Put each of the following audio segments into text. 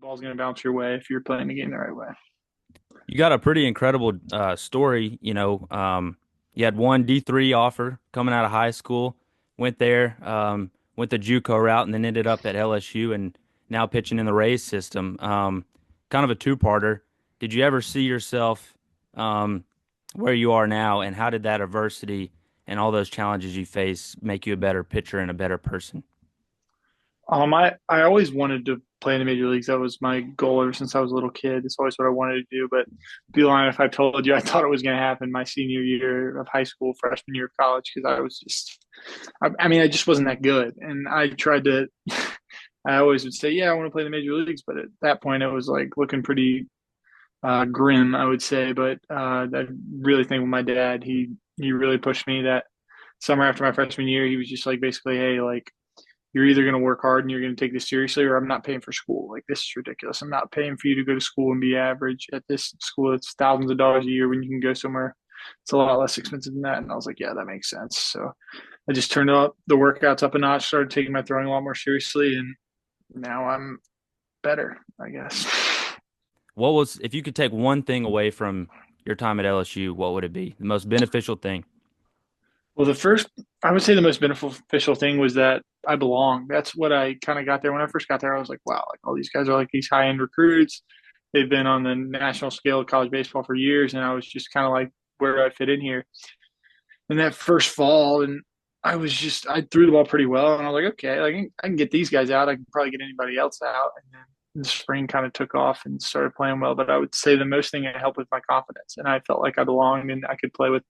Ball's going to bounce your way if you're playing the game the right way. You got a pretty incredible story. You had one D3 offer coming out of high school, went there, went the JUCO route, and then ended up at LSU and now pitching in the Rays system. Kind of a two-parter. Did you ever see yourself um, where you are now, and how did that adversity and all those challenges you face make you a better pitcher and a better person? I always wanted to play in the major leagues. That was my goal ever since I was a little kid. It's always what I wanted to do. But be lying if I told you I thought it was going to happen my senior year of high school, freshman year of college, because I was just, I mean, I just wasn't that good. And I tried to, I always would say, yeah, I want to play in the major leagues. But at that point, it was like looking pretty grim, I would say. But I really think with my dad, he really pushed me that summer after my freshman year. He was just like basically, hey, like you're either going to work hard and you're going to take this seriously, or I'm not paying for school. Like, this is ridiculous. I'm not paying for you to go to school and be average at this school. It's thousands of dollars a year when you can go somewhere. It's a lot less expensive than that. And I was like, yeah, that makes sense. So I just turned up the workouts up a notch, started taking my throwing a lot more seriously. And now I'm better, I guess. What was, if you could take one thing away from your time at LSU, what would it be? The most beneficial thing? Well, I would say the most beneficial thing was that I belong. That's what I kind of got there. When I first got there, I was like, wow, like all these guys are like these high end recruits. They've been on the national scale of college baseball for years. And I was just kind of like, where do I fit in here? And that first fall, and I threw the ball pretty well. And I was like, okay, like I can get these guys out. I can probably get anybody else out. And then the spring kind of took off and started playing well. But I would say the most thing that helped with my confidence. And I felt like I belonged and I could play with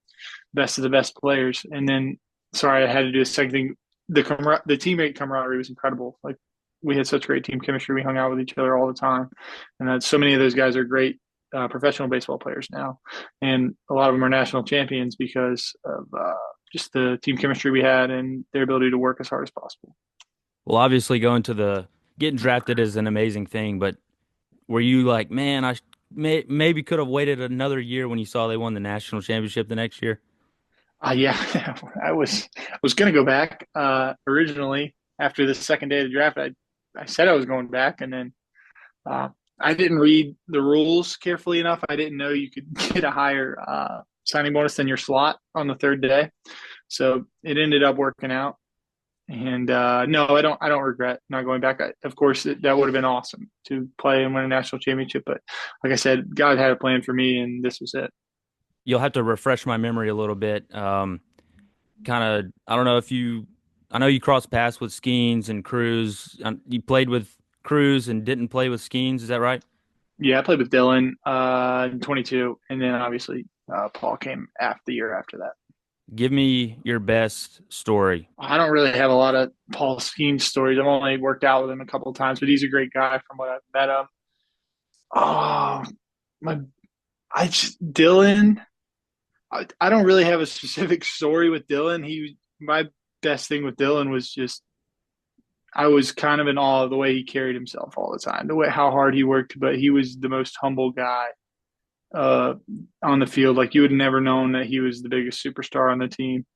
best of the best players. And then, sorry, I had to do a second thing. The teammate camaraderie was incredible. Like we had such great team chemistry. We hung out with each other all the time, and so many of those guys are great professional baseball players now, and a lot of them are national champions because of just the team chemistry we had and their ability to work as hard as possible. Well, obviously getting drafted is an amazing thing, but were you like, man, maybe could have waited another year when you saw they won the national championship the next year? Yeah, I was gonna go back originally after the second day of the draft. I said I was going back, and then Uh, I didn't read the rules carefully enough. I didn't know you could get a higher signing bonus than your slot on the third day, so it ended up working out. And no, I don't regret not going back. Of course, that would have been awesome to play and win a national championship. But like I said, God had a plan for me, and this was it. You'll have to refresh my memory a little bit. Kind of, I don't know if I know you crossed paths with Skeens and Cruz. You played with Cruz and didn't play with Skeens, is that right? Yeah, I played with Dylan in 22, and then obviously Paul came after the year after that. Give me your best story. I don't really have a lot of Paul Skeens stories. I've only worked out with him a couple of times, but he's a great guy from what I've met him. Oh, my, Dylan. I don't really have a specific story with Dylan. My best thing with Dylan was just I was kind of in awe of the way he carried himself all the time, the way how hard he worked. But he was the most humble guy uh, on the field. Like you would never known that he was the biggest superstar on the team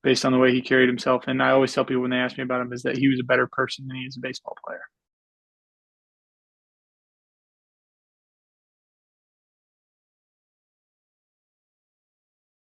based on the way he carried himself. And I always tell people when they ask me about him is that he was a better person than he is a baseball player.